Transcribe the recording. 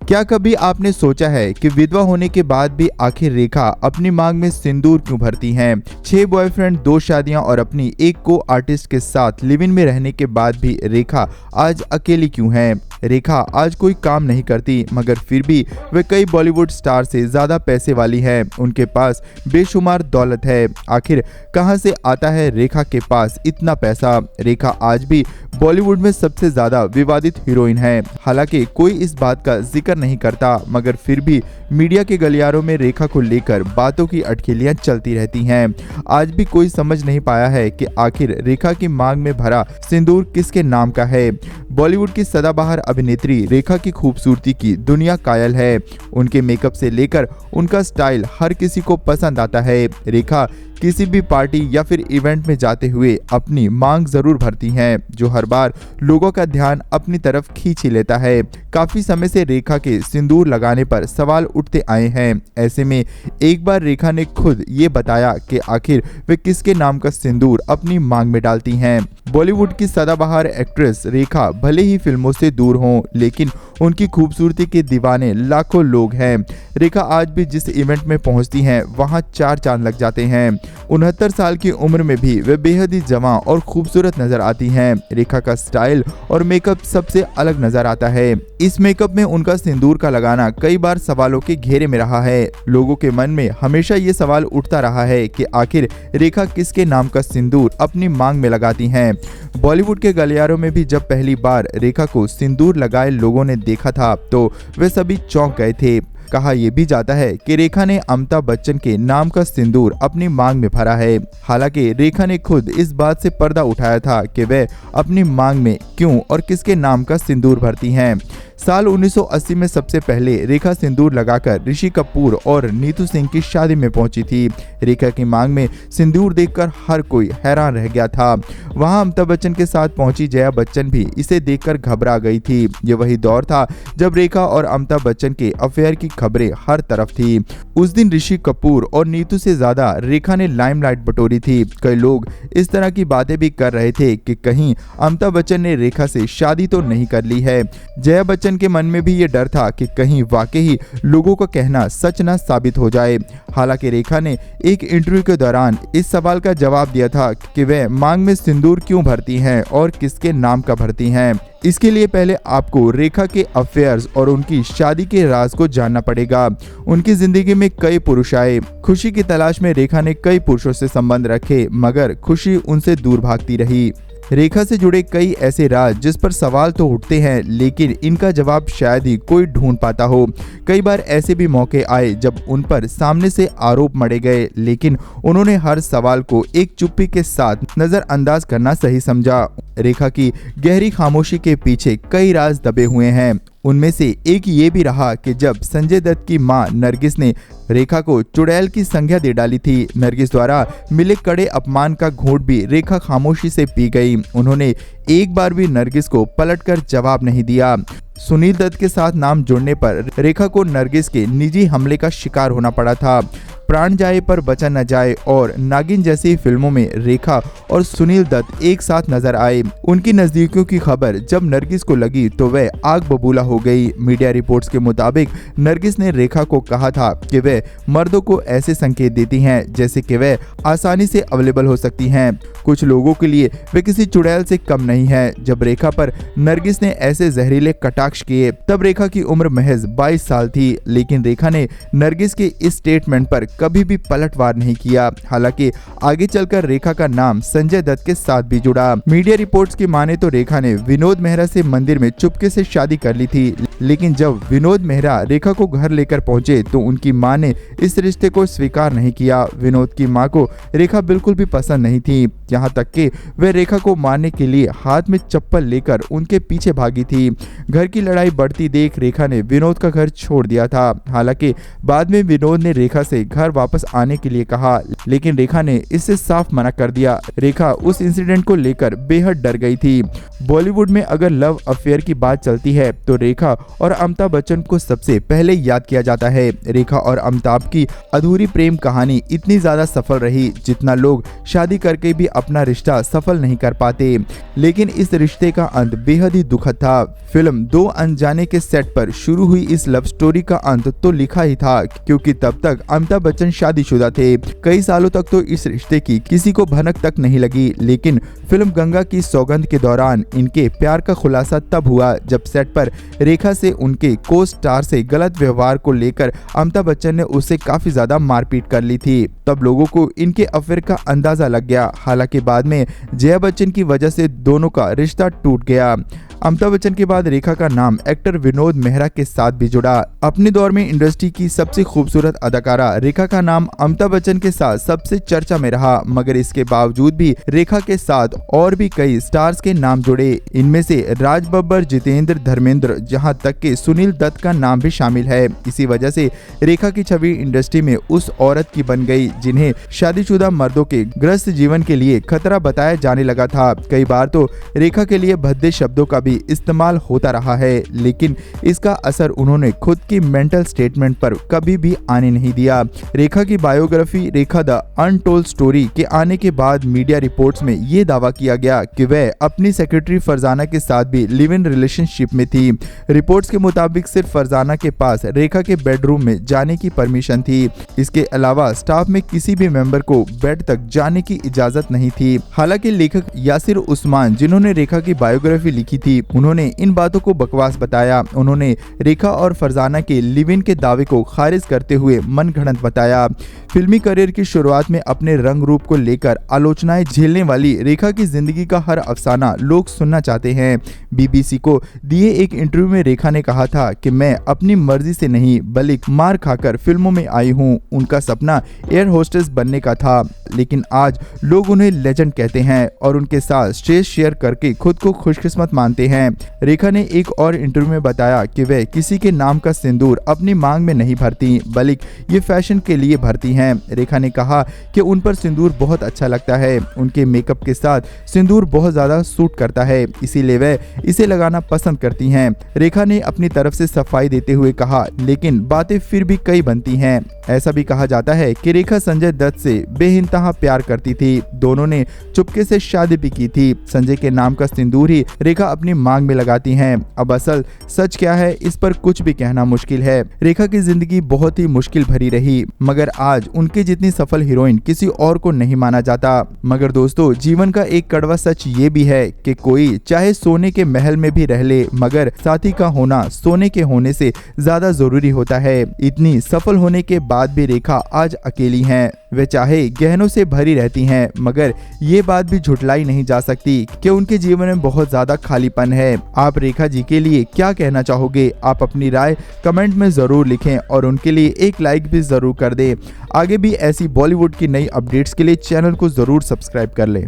क्या कभी आपने सोचा है कि विधवा होने के बाद भी आखिर रेखा अपनी मांग में सिंदूर क्यों भरती हैं? 6 बॉयफ्रेंड, 2 शादियां और अपनी एक को आर्टिस्ट के साथ लिव इन में रहने के बाद भी रेखा आज अकेली क्यों है? रेखा आज कोई काम नहीं करती, मगर फिर भी वे कई बॉलीवुड स्टार से ज्यादा पैसे वाली है। उनके पास बेशुमार दौलत है। आखिर कहां से आता है रेखा के पास इतना पैसा? रेखा आज भी बॉलीवुड में सबसे ज्यादा विवादित हीरोइन है। हालांकि कोई इस बात का जिक्र नहीं करता, मगर फिर भी मीडिया के गलियारों में रेखा को लेकर बातों की अटखेलियां चलती रहती हैं। आज भी कोई समझ नहीं पाया है कि आखिर रेखा की मांग में भरा सिंदूर किसके नाम का है। बॉलीवुड की सदाबहार अभिनेत्री रेखा की खूबसूरती की दुनिया कायल है। उनके मेकअप से लेकर उनका स्टाइल हर किसी को पसंद आता है। रेखा किसी भी पार्टी या फिर इवेंट में जाते हुए अपनी मांग जरूर भरती हैं, जो हर बार लोगों का ध्यान अपनी तरफ खींच ही लेता है। काफी समय से रेखा के सिंदूर लगाने पर सवाल उठते आए हैं। ऐसे में एक बार रेखा ने खुद ये बताया कि आखिर वे किसके नाम का सिंदूर अपनी मांग में डालती हैं। बॉलीवुड की सदाबहार एक्ट्रेस रेखा भले ही फिल्मों से दूर हों, लेकिन उनकी खूबसूरती के दीवाने लाखों लोग हैं। रेखा आज भी जिस इवेंट में पहुंचती हैं, वहां 4 चांद लग जाते हैं। 69 साल की उम्र में भी वे बेहद ही जवां और खूबसूरत नजर आती हैं। रेखा का स्टाइल और मेकअप सबसे अलग नजर आता है। इस मेकअप में उनका सिंदूर का लगाना कई बार सवालों के घेरे में रहा है। लोगों के मन में हमेशा ये सवाल उठता रहा है कि आखिर रेखा किसके नाम का सिंदूर अपनी मांग में लगाती हैं। बॉलीवुड के गलियारों में भी जब पहली बार रेखा को सिंदूर लगाए लोगों ने देखा था, तो वे सभी चौंक गए थे। कहा यह भी जाता है कि रेखा ने अमिताभ बच्चन के नाम का सिंदूर अपनी मांग में भरा है। हालांकि रेखा ने खुद इस बात से पर्दा उठाया था कि वे अपनी मांग में क्यों और किसके नाम का सिंदूर भरती हैं। साल 1980 में सबसे पहले रेखा सिंदूर लगाकर ऋषि कपूर और नीतू सिंह की शादी में पहुंची थी। रेखा की मांग में सिंदूर देखकर हर कोई हैरान रह गया था। वहां अमिताभ बच्चन के साथ पहुंची जया बच्चन भी इसे देखकर घबरा गई थी। ये वही दौर था जब रेखा और अमिताभ बच्चन के अफेयर की खबरें हर तरफ थी। उस दिन ऋषि कपूर और नीतू से ज्यादा रेखा ने लाइमलाइट बटोरी थी। कई लोग इस तरह की बातें भी कर रहे थे कि कहीं अमिताभ बच्चन ने रेखा से शादी तो नहीं कर ली है। जया बच्चन के मन में भी ये डर था कि कहीं वाकई लोगों का कहना सच न साबित हो जाए। हालांकि रेखा ने एक इंटरव्यू के दौरान इस सवाल का जवाब दिया था कि वे मांग में सिंदूर क्यों भरती हैं और किसके नाम का भरती हैं। इसके लिए पहले आपको रेखा के अफेयर्स और उनकी शादी के राज को जानना पड़ेगा। उनकी जिंदगी में कई पुरुष आए। खुशी की तलाश में रेखा ने कई पुरुषों से संबंध रखे, मगर खुशी उनसे दूर भागती रही। रेखा से जुड़े कई ऐसे राज जिस पर सवाल तो उठते हैं, लेकिन इनका जवाब शायद ही कोई ढूंढ पाता हो। कई बार ऐसे भी मौके आए जब उन पर सामने से आरोप मढ़े गए, लेकिन उन्होंने हर सवाल को एक चुप्पी के साथ नजरअंदाज करना सही समझा। रेखा की गहरी खामोशी के पीछे कई राज दबे हुए हैं। उनमें से एक ये भी रहा कि जब संजय दत्त की मां नरगिस ने रेखा को चुड़ैल की संज्ञा दे डाली थी, नरगिस द्वारा मिले कड़े अपमान का घूंट भी रेखा खामोशी से पी गई। उन्होंने एक बार भी नरगिस को पलटकर जवाब नहीं दिया। सुनील दत्त के साथ नाम जुड़ने पर रेखा को नरगिस के निजी हमले का शिकार होना पड़ा था। प्राण जाए पर बचा न जाए और नागिन जैसी फिल्मों में रेखा और सुनील दत्त एक साथ नजर आए। उनकी नजदीकियों की खबर जब नरगिस को लगी तो वह आग बबूला हो गई। मीडिया रिपोर्ट्स के मुताबिक नरगिस ने रेखा को कहा था कि वह मर्दों को ऐसे संकेत देती हैं जैसे कि वह आसानी से अवेलेबल हो सकती हैं। कुछ लोगों के लिए वे किसी चुड़ैल से कम नहीं है। जब रेखा पर नरगिस ने ऐसे जहरीले कटाक्ष किए, तब रेखा की उम्र महज 22 साल थी, लेकिन रेखा ने नरगिस के इस स्टेटमेंट पर कभी भी पलटवार नहीं किया। हालांकि आगे चलकर रेखा का नाम संजय दत्त के साथ भी जुड़ा। मीडिया रिपोर्ट्स की माने तो रेखा ने विनोद मेहरा से मंदिर में चुपके से शादी कर ली थी, लेकिन जब विनोद मेहरा रेखा को घर लेकर पहुंचे तो उनकी मां ने इस रिश्ते को स्वीकार नहीं किया। विनोद की मां को रेखा बिल्कुल भी पसंद नहीं थी, यहाँ तक कि वे रेखा को मारने के लिए हाथ में चप्पल लेकर उनके पीछे भागी थी। घर की लड़ाई बढ़ती देख रेखा ने विनोद का घर छोड़ दिया था। हालांकि बाद में विनोद ने रेखा से घर घर वापस आने के लिए कहा, लेकिन रेखा ने इससे साफ मना कर दिया। रेखा उस इंसिडेंट को लेकर बेहद डर गई थी। बॉलीवुड में अगर लव अफेयर की बात चलती है तो रेखा और अमिताभ बच्चन को सबसे पहले याद किया जाता है। रेखा और अमिताभ की अधूरी प्रेम कहानी इतनी ज्यादा सफल रही जितना लोग शादी करके भी अपना रिश्ता सफल नहीं कर पाते, लेकिन इस रिश्ते का अंत बेहद ही दुखद था। फिल्म दो अनजाने के सेट पर शुरू हुई इस लव स्टोरी का अंत तो लिखा ही था, क्योंकि तब तक अमिताभ बच्चन शादीशुदा थे। कई सालों तक तो इस रिश्ते की किसी को भनक तक नहीं लगी, लेकिन फिल्म गंगा की सौगंध के दौरान इनके प्यार का खुलासा तब हुआ जब सेट पर रेखा से उनके को स्टार से गलत व्यवहार को लेकर अमिताभ बच्चन ने उससे काफी ज्यादा मारपीट कर ली थी। तब लोगों को इनके अफेयर का अंदाजा लग गया। हालांकि बाद में जया बच्चन की वजह से दोनों का रिश्ता टूट गया। अमिताभ बच्चन के बाद रेखा का नाम एक्टर विनोद मेहरा के साथ भी जुड़ा। अपने दौर में इंडस्ट्री की सबसे खूबसूरत अदाकारा रेखा का नाम अमिताभ बच्चन के साथ सबसे चर्चा में रहा, मगर इसके बावजूद भी रेखा के साथ और भी कई स्टार्स के नाम जुड़े। इनमें से राज बब्बर, जितेंद्र, धर्मेंद्र, जहां तक के सुनील दत्त का नाम भी शामिल है। इसी वजह से रेखा की छवि इंडस्ट्री में उस औरत की बन गई जिन्हें शादीशुदा मर्दों के ग्रस्त जीवन के लिए खतरा बताया जाने लगा था। कई बार तो रेखा के लिए भद्दे शब्दों का भी इस्तेमाल होता रहा है, लेकिन इसका असर उन्होंने खुद की मेंटल स्टेटमेंट पर कभी भी आने नहीं दिया। रेखा की biography Rekha the untold story के आने के बाद मीडिया रिपोर्ट्स में ये दावा किया गया कि वह अपनी सेक्रेटरी फरजाना के साथ भी लिव इन रिलेशनशिप में थी। रिपोर्ट्स के मुताबिक सिर्फ फरजाना के पास रेखा के बेडरूम में जाने की परमिशन थी। इसके अलावा स्टाफ में किसी भी मेंबर को बेड तक जाने की इजाजत नहीं थी। हालांकि लेखक यासिर उस्मान, जिन्होंने रेखा की बायोग्राफी लिखी थी, उन्होंने इन बातों को बकवास बताया। उन्होंने रेखा और फरजाना के लिव इन के दावे को खारिज करते हुए मनगढ़ंत बताया। फिल्मी करियर की शुरुआत में अपने रंग रूप को लेकर आलोचनाएं झेलने वाली रेखा की जिंदगी का हर अफसाना लोग सुनना चाहते हैं। बीबीसी को दिए एक इंटरव्यू में रेखा ने कहा था कि मैं अपनी मर्जी से नहीं बल्कि मार खाकर फिल्मों में आई हूँ। उनका सपना एयर होस्टेस बनने का था, लेकिन आज लोग उन्हें लेजेंड कहते हैं और उनके साथ स्टेज शेयर करके खुद को खुशकिस्मत मानते हैं। रेखा ने एक और इंटरव्यू में बताया कि वह किसी के नाम का सिंदूर अपनी मांग में नहीं भरती, बल्कि ये फैशन के लिए भरती हैं। रेखा ने कहा कि उन पर सिंदूर बहुत अच्छा लगता है, उनके मेकअप के साथ सिंदूर बहुत ज्यादा सूट करता है, इसीलिए वह इसे लगाना पसंद करती हैं। रेखा ने अपनी तरफ से सफाई देते हुए कहा, लेकिन बातें फिर भी कई बनती हैं। ऐसा भी कहा जाता है कि रेखा संजय दत्त से बेइंतहा प्यार करती थी। दोनों ने चुपके से शादी भी की थी। संजय के नाम का सिंदूर ही रेखा अपनी मांग में लगाती हैं। अब असल सच क्या है, इस पर कुछ भी कहना मुश्किल है। रेखा की जिंदगी बहुत ही मुश्किल भरी रही, मगर आज उनके जितनी सफल हीरोइन किसी और को नहीं माना जाता। मगर दोस्तों, जीवन का एक कड़वा सच ये भी है कि कोई चाहे सोने के महल में भी रह ले, मगर साथी का होना सोने के होने से ज्यादा जरूरी होता है। इतनी सफल होने के बाद भी रेखा आज अकेली हैं। वे चाहे गहनों से भरी रहती हैं, मगर ये बात भी झुटलाई नहीं जा सकती कि उनके जीवन में बहुत ज्यादा खालीपन है। आप रेखा जी के लिए क्या कहना चाहोगे? आप अपनी राय कमेंट में जरूर लिखें और उनके लिए एक लाइक भी जरूर कर दें। आगे भी ऐसी बॉलीवुड की नई अपडेट्स के लिए चैनल को जरूर सब्सक्राइब कर लें।